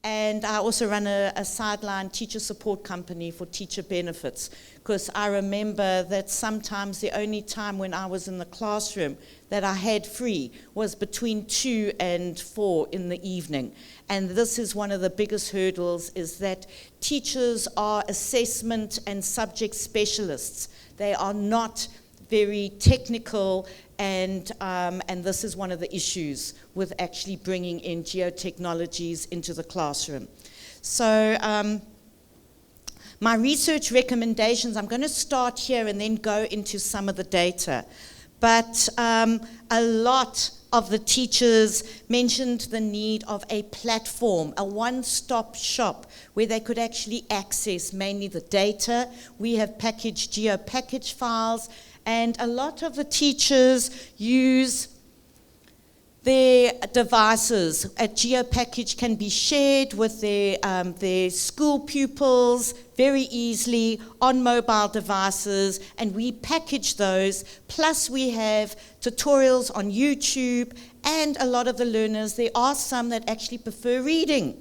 And I also run a sideline teacher support company for teacher benefits, because I remember that sometimes the only time when I was in the classroom that I had free was between 2 and 4 in the evening. And this is one of the biggest hurdles, is that teachers are assessment and subject specialists. They are not very technical, and this is one of the issues with actually bringing in geotechnologies into the classroom. So my research recommendations, I'm going to start here and then go into some of the data. But a lot of the teachers mentioned the need of a platform, a one-stop shop where they could actually access mainly the data. We have packaged geo-package files, and a lot of the teachers use their devices. A geo-package can be shared with their school pupils very easily on mobile devices, and we package those. Plus we have tutorials on YouTube, and a lot of the learners, there are some that actually prefer reading.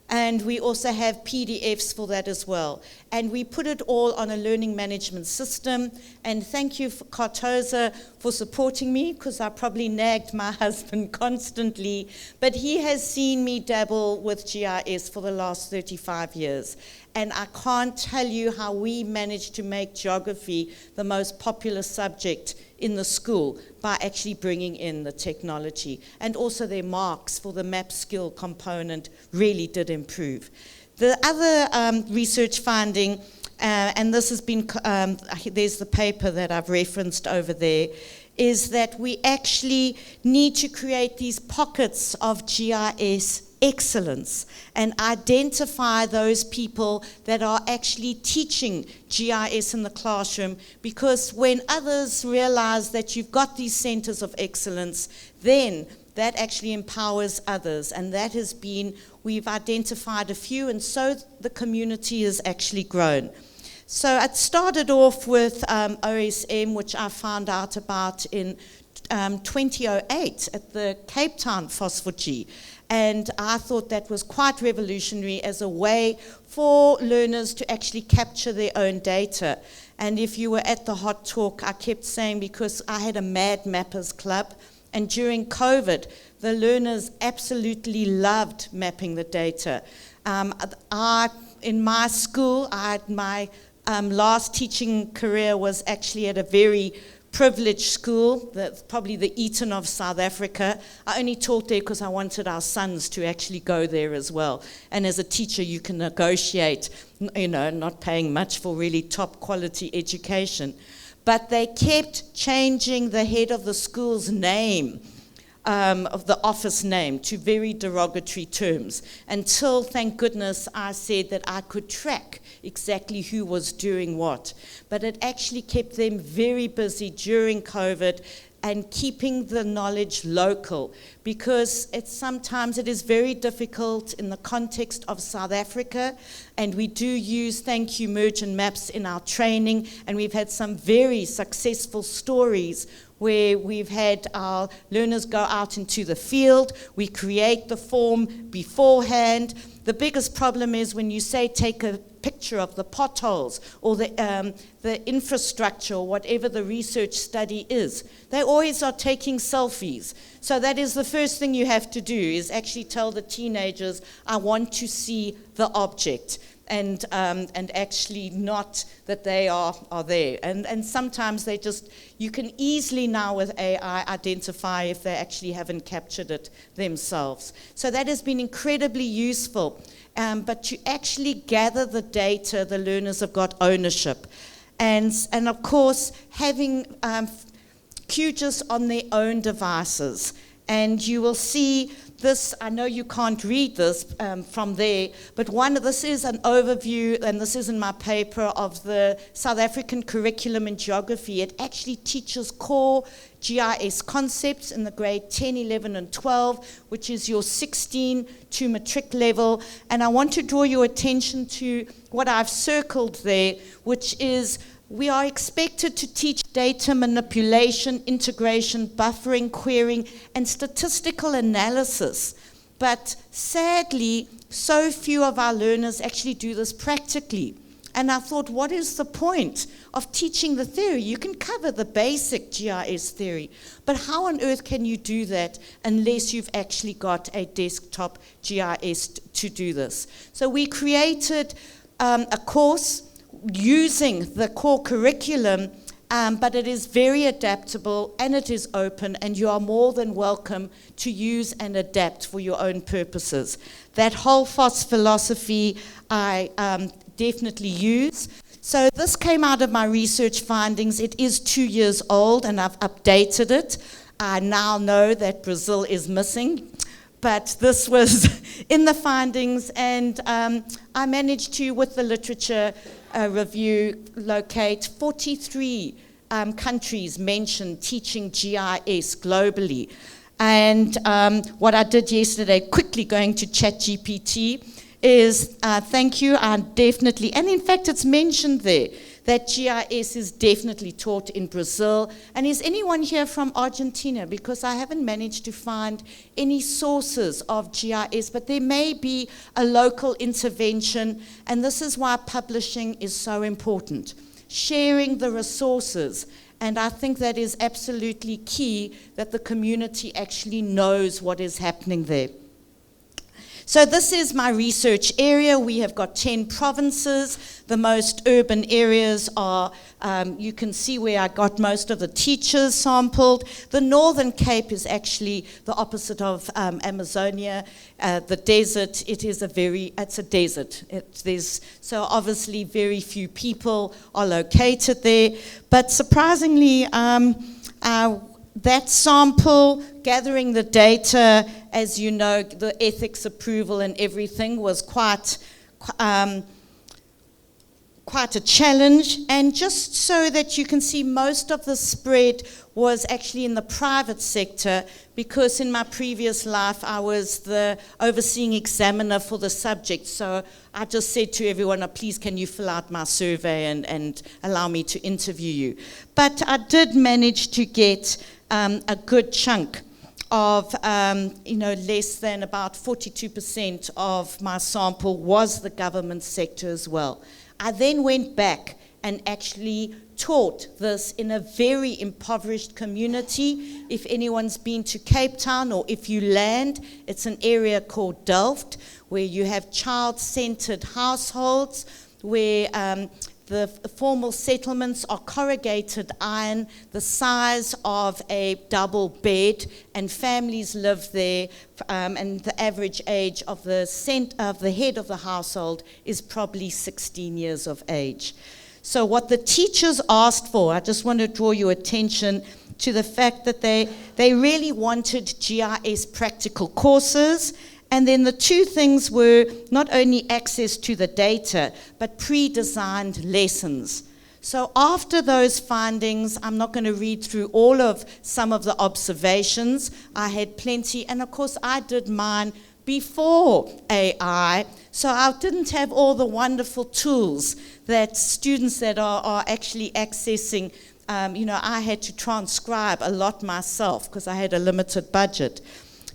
And we also have PDFs for that as well. And we put it all on a learning management system. And thank you, Cartosa, for supporting me, because I probably nagged my husband constantly. But he has seen me dabble with GIS for the last 35 years. And I can't tell you how we managed to make geography the most popular subject in the school by actually bringing in the technology. And also their marks for the map skill component really did improve. The other research finding, and this has been, there's the paper that I've referenced over there, is that we actually need to create these pockets of GIS excellence and identify those people that are actually teaching GIS in the classroom, because when others realize that you've got these centers of excellence, then that actually empowers others. And that has been, we've identified a few, and so the community has actually grown. So it started off with OSM, which I found out about in 2008 at the Cape Town FOSS4G. And I thought that was quite revolutionary as a way for learners to actually capture their own data. And if you were at the hot talk, I kept saying, because I had a Mad Mappers Club, and during COVID, the learners absolutely loved mapping the data. In my school, my last teaching career was actually at a very privileged school, probably the Eton of South Africa. I only taught there because I wanted our sons to actually go there as well. And as a teacher, you can negotiate, not paying much for really top quality education. But they kept changing the head of the school's name, of the office name, to very derogatory terms, until, thank goodness, I said that I could track exactly who was doing what. But it actually kept them very busy during COVID and keeping the knowledge local, because sometimes it is very difficult in the context of South Africa, and we do use, thank you, Merge and Maps in our training, and we've had some very successful stories where we've had our learners go out into the field, we create the form beforehand. The biggest problem is when you say take a picture of the potholes or the infrastructure or whatever the research study is. They always are taking selfies. So that is the first thing you have to do, is actually tell the teenagers, I want to see the object. And actually not that they are there. And sometimes they just, you can easily now with AI identify if they actually haven't captured it themselves. So that has been incredibly useful. But to actually gather the data, the learners have got ownership. And of course, having QGIS on their own devices. And you will see this, I know you can't read this from there, but this is an overview, and this is in my paper, of the South African curriculum in geography. It actually teaches core GIS concepts in the grade 10, 11, and 12, which is your 16 to matric level. And I want to draw your attention to what I've circled there, which is we are expected to teach data manipulation, integration, buffering, querying, and statistical analysis. But sadly, so few of our learners actually do this practically. And I thought, what is the point of teaching the theory? You can cover the basic GIS theory, but how on earth can you do that unless you've actually got a desktop GIS to do this? So we created a course using the core curriculum, but it is very adaptable and it is open, and you are more than welcome to use and adapt for your own purposes. That whole FOSS philosophy I definitely use. So this came out of my research findings. It is 2 years old and I've updated it. I now know that Brazil is missing, but this was in the findings, and I managed to, with the literature review, locate 43 countries mentioned teaching GIS globally. And what I did yesterday, quickly going to ChatGPT, is thank you, I definitely, and in fact it's mentioned there, that GIS is definitely taught in Brazil. And is anyone here from Argentina? Because I haven't managed to find any sources of GIS, but there may be a local intervention, and this is why publishing is so important. Sharing the resources, and I think that is absolutely key, that the community actually knows what is happening there. So this is my research area. We have got 10 provinces. The most urban areas are, you can see where I got most of the teachers sampled. The Northern Cape is actually the opposite of Amazonia, the desert. It's a desert. So obviously very few people are located there. But surprisingly, that sample, gathering the data, as you know, the ethics approval and everything was quite a challenge. And just so that you can see, most of the spread was actually in the private sector, because in my previous life I was the overseeing examiner for the subject. So I just said to everyone, oh, please can you fill out my survey and allow me to interview you. But I did manage to get a good chunk of, less than about 42% of my sample was the government sector as well. I then went back and actually taught this in a very impoverished community. If anyone's been to Cape Town, or if you land, it's an area called Delft, where you have child-centered households, where the formal settlements are corrugated iron, the size of a double bed, and families live there, and the average age of the head of the household is probably 16 years of age. So what the teachers asked for, I just want to draw your attention to the fact that they really wanted GIS practical courses. And then the two things were not only access to the data, but pre-designed lessons. So after those findings, I'm not going to read through all of some of the observations. I had plenty, and of course I did mine before AI, so I didn't have all the wonderful tools that students that are actually accessing. I had to transcribe a lot myself because I had a limited budget.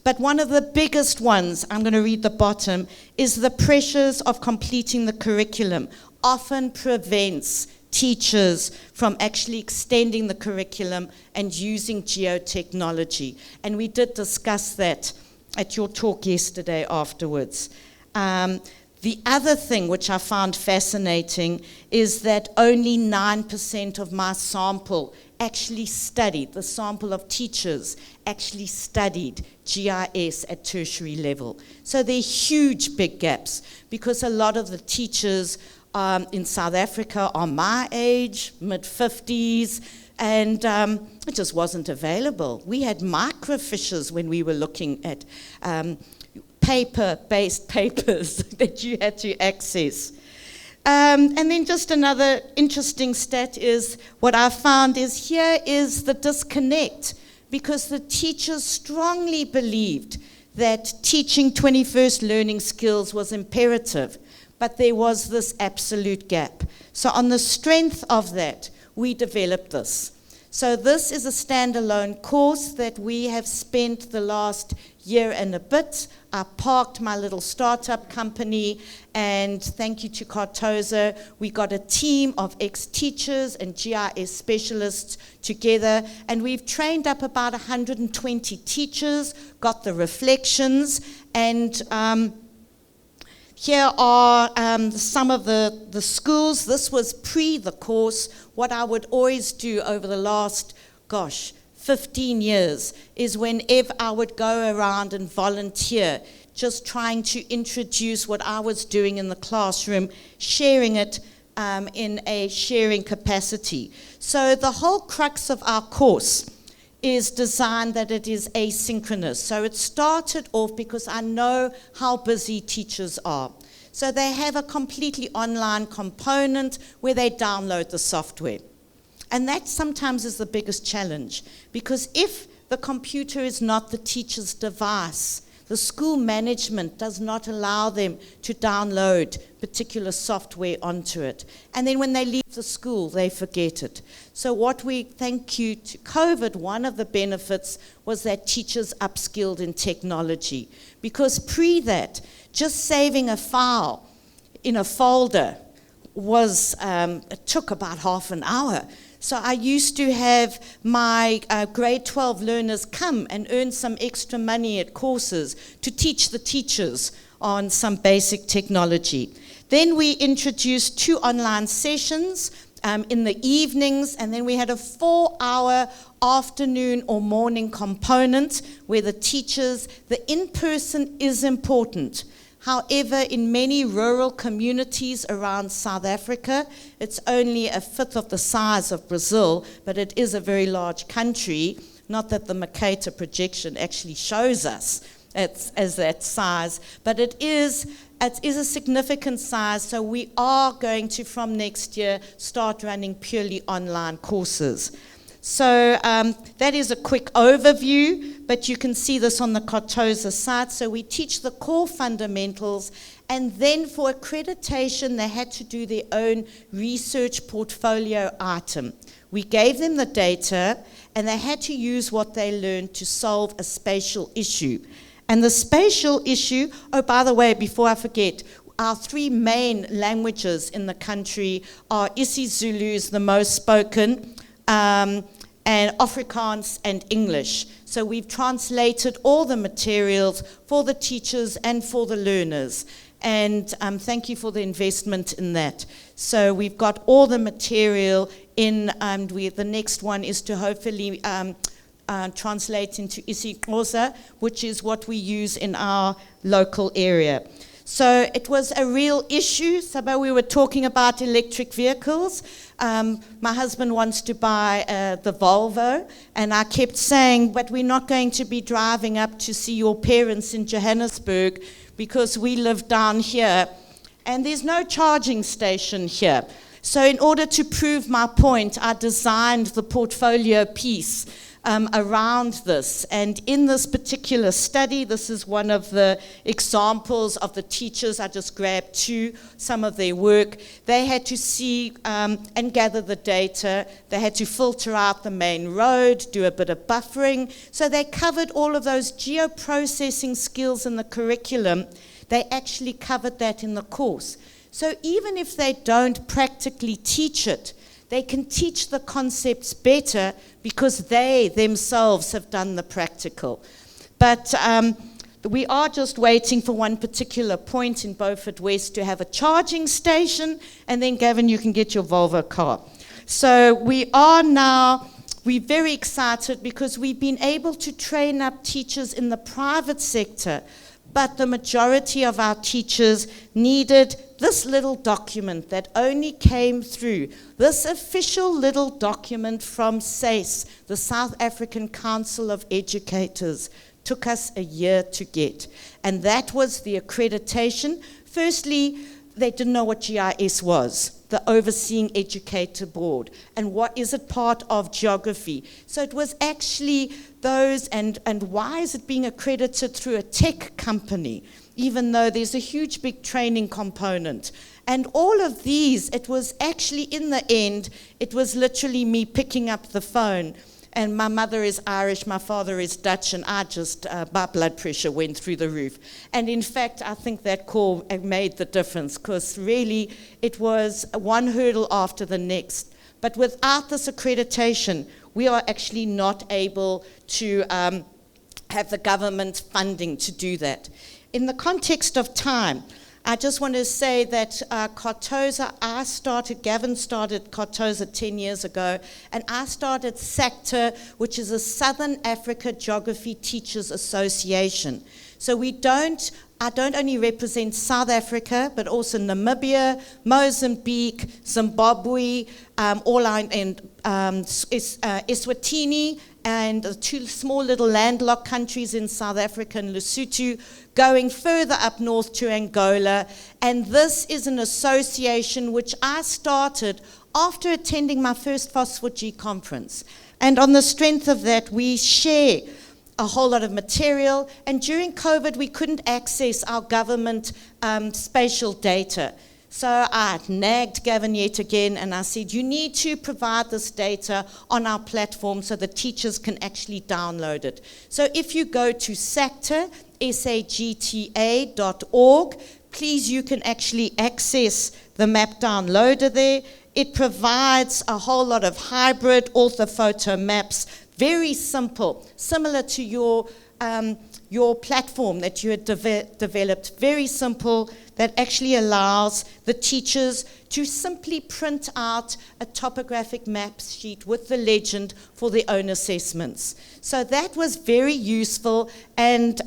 But one of the biggest ones, I'm going to read the bottom, is the pressures of completing the curriculum often prevents teachers from actually extending the curriculum and using geotechnology. And we did discuss that at your talk yesterday afterwards. The other thing which I found fascinating is that only 9% of my sample actually studied, the sample of teachers actually studied GIS at tertiary level. So there are huge big gaps, because a lot of the teachers in South Africa are my age, mid-50s, and it just wasn't available. We had microfiches when we were looking at paper-based papers that you had to access. And then just another interesting stat is, what I found is, here is the disconnect, because the teachers strongly believed that teaching 21st learning skills was imperative, but there was this absolute gap. So on the strength of that, we developed this. So this is a standalone course that we have spent the last year and a bit. I parked my little startup company, and thank you to Cartoza, we got a team of ex-teachers and GIS specialists together, and we've trained up about 120 teachers, got the reflections, and here are some of the schools. This was pre the course. What I would always do over the last, 15 years is whenever I would go around and volunteer, just trying to introduce what I was doing in the classroom, sharing it in a sharing capacity. So the whole crux of our course is designed that it is asynchronous. So it started off because I know how busy teachers are. So they have a completely online component where they download the software. And that sometimes is the biggest challenge, because if the computer is not the teacher's device, the school management does not allow them to download particular software onto it. And then when they leave the school, they forget it. So thank you to COVID, one of the benefits was that teachers upskilled in technology. Because pre that, just saving a file in a folder it took about half an hour. So I used to have my grade 12 learners come and earn some extra money at courses to teach the teachers on some basic technology. Then we introduced 2 online sessions in the evenings, and then we had a 4-hour afternoon or morning component where the in-person is important. However, in many rural communities around South Africa, it's only a fifth of the size of Brazil, but it is a very large country. Not that the Mercator projection actually shows us as that size, but it is a significant size, so we are going to, from next year, start running purely online courses. So that is a quick overview, but you can see this on the Cartoza site. So we teach the core fundamentals, and then for accreditation, they had to do their own research portfolio item. We gave them the data, and they had to use what they learned to solve a spatial issue. And the spatial issue, oh, by the way, before I forget, our 3 main languages in the country are isiZulu is the most spoken, and Afrikaans and English. So we've translated all the materials for the teachers and for the learners. And thank you for the investment in that. So we've got all the material in, and the next one is to hopefully translate into isiXhosa, which is what we use in our local area. So it was a real issue. Saba, we were talking about electric vehicles. My husband wants to buy the Volvo, and I kept saying, but we're not going to be driving up to see your parents in Johannesburg because we live down here, and there's no charging station here. So in order to prove my point, I designed the portfolio piece around this. And in this particular study, this is one of the examples of the teachers. I just grabbed some of their work. They had to see and gather the data. They had to filter out the main road, do a bit of buffering. So they covered all of those geoprocessing skills in the curriculum. They actually covered that in the course. So even if they don't practically teach it, they can teach the concepts better because they themselves have done the practical. But we are just waiting for one particular point in Beaufort West to have a charging station, and then, Gavin, you can get your Volvo car. So we're very excited because we've been able to train up teachers in the private sector, but the majority of our teachers needed this little document that only came through. This official little document from SACE, the South African Council of Educators, took us a year to get. And that was the accreditation. Firstly, they didn't know what GIS was, the Overseeing Educator Board, and what is it part of geography. So it was actually those, and why is it being accredited through a tech company? even though there's a huge big training component. And all of these, it was actually, in the end, it was literally me picking up the phone. And my mother is Irish, my father is Dutch, and my blood pressure went through the roof. And in fact, I think that call made the difference, because really it was one hurdle after the next. But without this accreditation, we are actually not able to have the government funding to do that. In the context of time, I just want to say that Cartosa, Gavin started Cartosa 10 years ago, and I started SACTA, which is a Southern Africa Geography Teachers Association. So I don't only represent South Africa, but also Namibia, Mozambique, Zimbabwe, Eswatini, and the two small little landlocked countries in South Africa and Lesotho, going further up north to Angola. And this is an association which I started after attending my first FOSS4G conference. And on the strength of that, we share a whole lot of material. And during COVID, we couldn't access our government spatial data. So I nagged Gavin yet again, and I said, you need to provide this data on our platform so the teachers can actually download it. So if you go to SAGTA, sagta.org, please, you can actually access the map downloader there. It provides a whole lot of hybrid orthophoto maps, very simple, similar to your platform that you had developed, very simple, that actually allows the teachers to simply print out a topographic map sheet with the legend for their own assessments. So that was very useful, and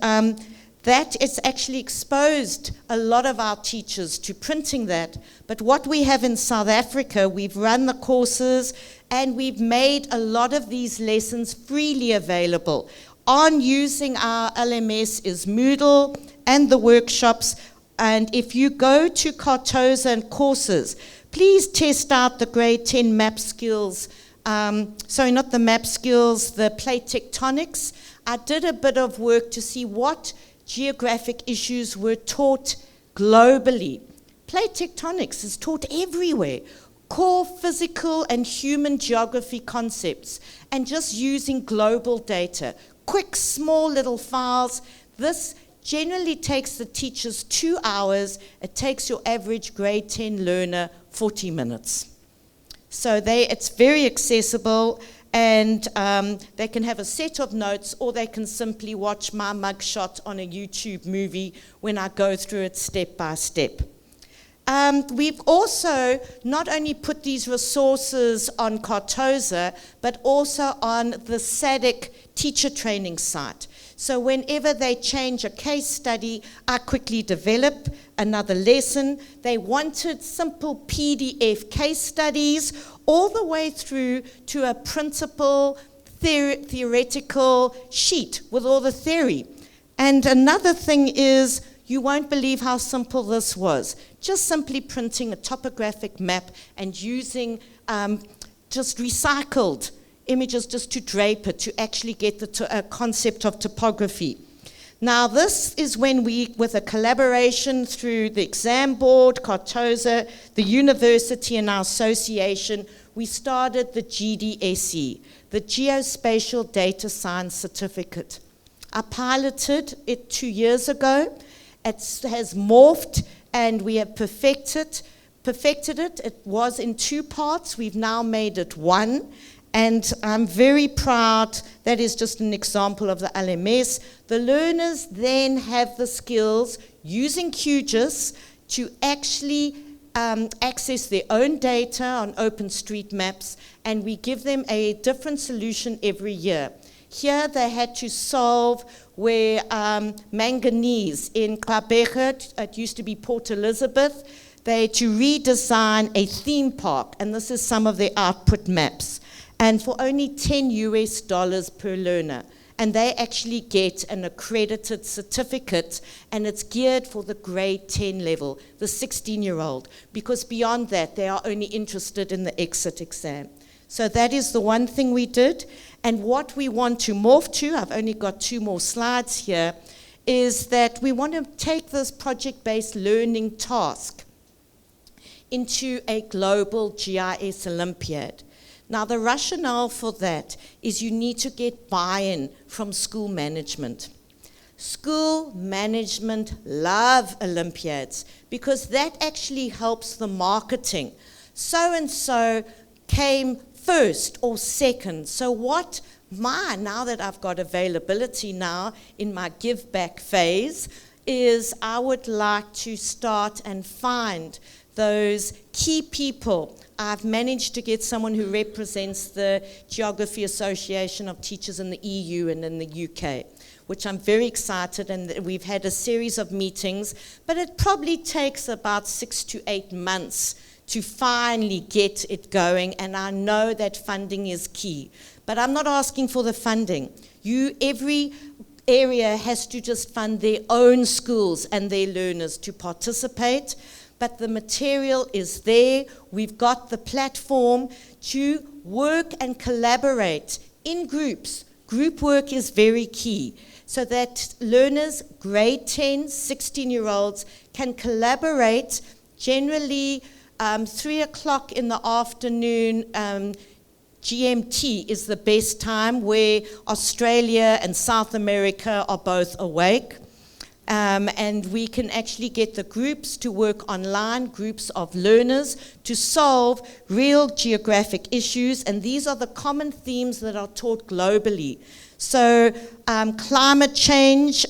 that has actually exposed a lot of our teachers to printing that. But what we have in South Africa, we've run the courses, and we've made a lot of these lessons freely available. On using our LMS is Moodle and the workshops. And if you go to Cartosa and courses, please test out the grade 10 map skills. Sorry, not the map skills, the plate tectonics. I did a bit of work to see what geographic issues were taught globally. Plate tectonics is taught everywhere. Core physical and human geography concepts, and just using global data. Quick, small little files. This generally takes the teachers 2 hours. It takes your average grade 10 learner 40 minutes. So it's very accessible, and they can have a set of notes, or they can simply watch my mugshot on a YouTube movie when I go through it step by step. We've also not only put these resources on Cartosa, but also on the SADC teacher training site. So whenever they change a case study, I quickly develop another lesson. They wanted simple PDF case studies all the way through to a printable theoretical sheet with all the theory. And another thing is, you won't believe how simple this was. Just simply printing a topographic map and using just recycled images just to drape it, to actually get the concept of topography. Now this is when we, with a collaboration through the exam board, Cartosa, the university and our association, we started the GDSE, the Geospatial Data Science Certificate. I piloted it 2 years ago. It has morphed, and we have perfected it. It was in 2 parts. We've now made it 1. And I'm very proud. That is just an example of the LMS. The learners then have the skills using QGIS to actually access their own data on OpenStreetMaps, and we give them a different solution every year. Here they had to solve where manganese in Gqeberha, it used to be Port Elizabeth, they had to redesign a theme park, and this is some of their output maps. And for only $10 per learner. And they actually get an accredited certificate, and it's geared for the grade 10 level, the 16-year-old, because beyond that, they are only interested in the exit exam. So that is the one thing we did. And what we want to morph to, I've only got 2 more slides here, is that we want to take this project-based learning task into a global GIS Olympiad. Now, the rationale for that is you need to get buy-in from school management. School management love Olympiads because that actually helps the marketing. So-and-so came first or second. So now that I've got availability now in my give back phase, is I would like to start and find those key people. I've managed to get someone who represents the Geography Association of Teachers in the EU and in the UK, which I'm very excited, and we've had a series of meetings, but it probably takes about 6 to 8 months to finally get it going, and I know that funding is key. But I'm not asking for the funding. Every area has to just fund their own schools and their learners to participate, but the material is there. We've got the platform to work and collaborate in groups. Group work is very key, so that learners, grade 10, 16-year-olds, can collaborate. Generally, 3 o'clock in the afternoon, GMT is the best time, where Australia and South America are both awake. And we can actually get the groups to work online, groups of learners, to solve real geographic issues, and these are the common themes that are taught globally. So climate change,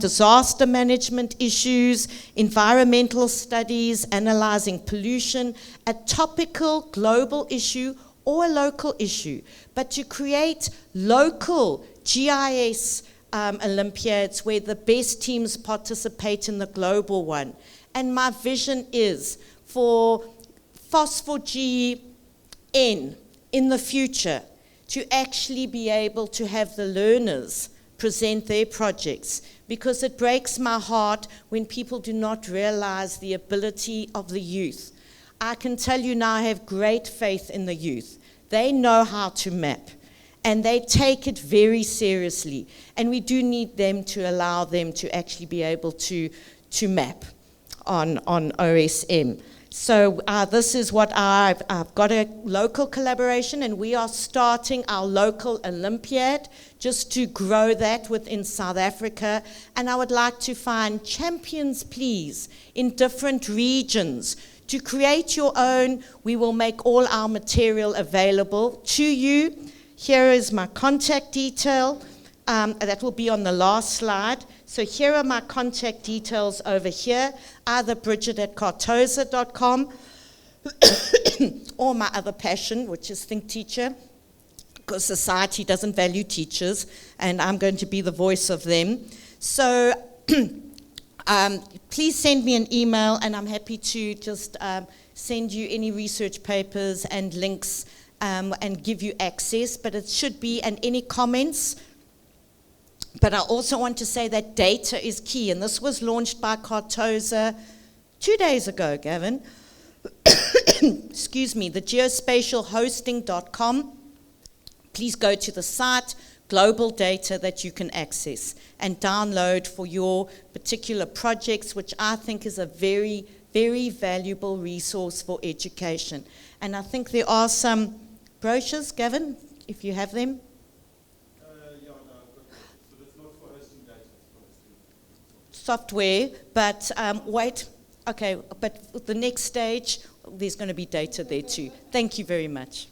disaster management issues, environmental studies, analyzing pollution, a topical global issue or a local issue, but to create local GIS Olympiads where the best teams participate in the global one. And my vision is for FOSS4G in the future to actually be able to have the learners present their projects, because it breaks my heart when people do not realize the ability of the youth. I can tell you now I have great faith in the youth. They know how to map, and they take it very seriously. And we do need them to allow them to actually be able to map on OSM. So this is what I've got, a local collaboration, and we are starting our local Olympiad just to grow that within South Africa. And I would like to find champions, please, in different regions. To create your own, we will make all our material available to you. Here is my contact detail. That will be on the last slide. So here are my contact details over here, either bridget@cartosa.com or my other passion, which is Think Teacher, because society doesn't value teachers, and I'm going to be the voice of them. So please send me an email, and I'm happy to just send you any research papers and links and give you access, but it should be, and any comments. But I also want to say that data is key, and this was launched by Cartosa 2 days ago, Gavin. Excuse me, the geospatialhosting.com. Please go to the site, global data that you can access and download for your particular projects, which I think is a very, very valuable resource for education. And I think there are some brochures, Gavin, if you have them. Software, but wait, okay, but the next stage, there's going to be data there too. Thank you very much.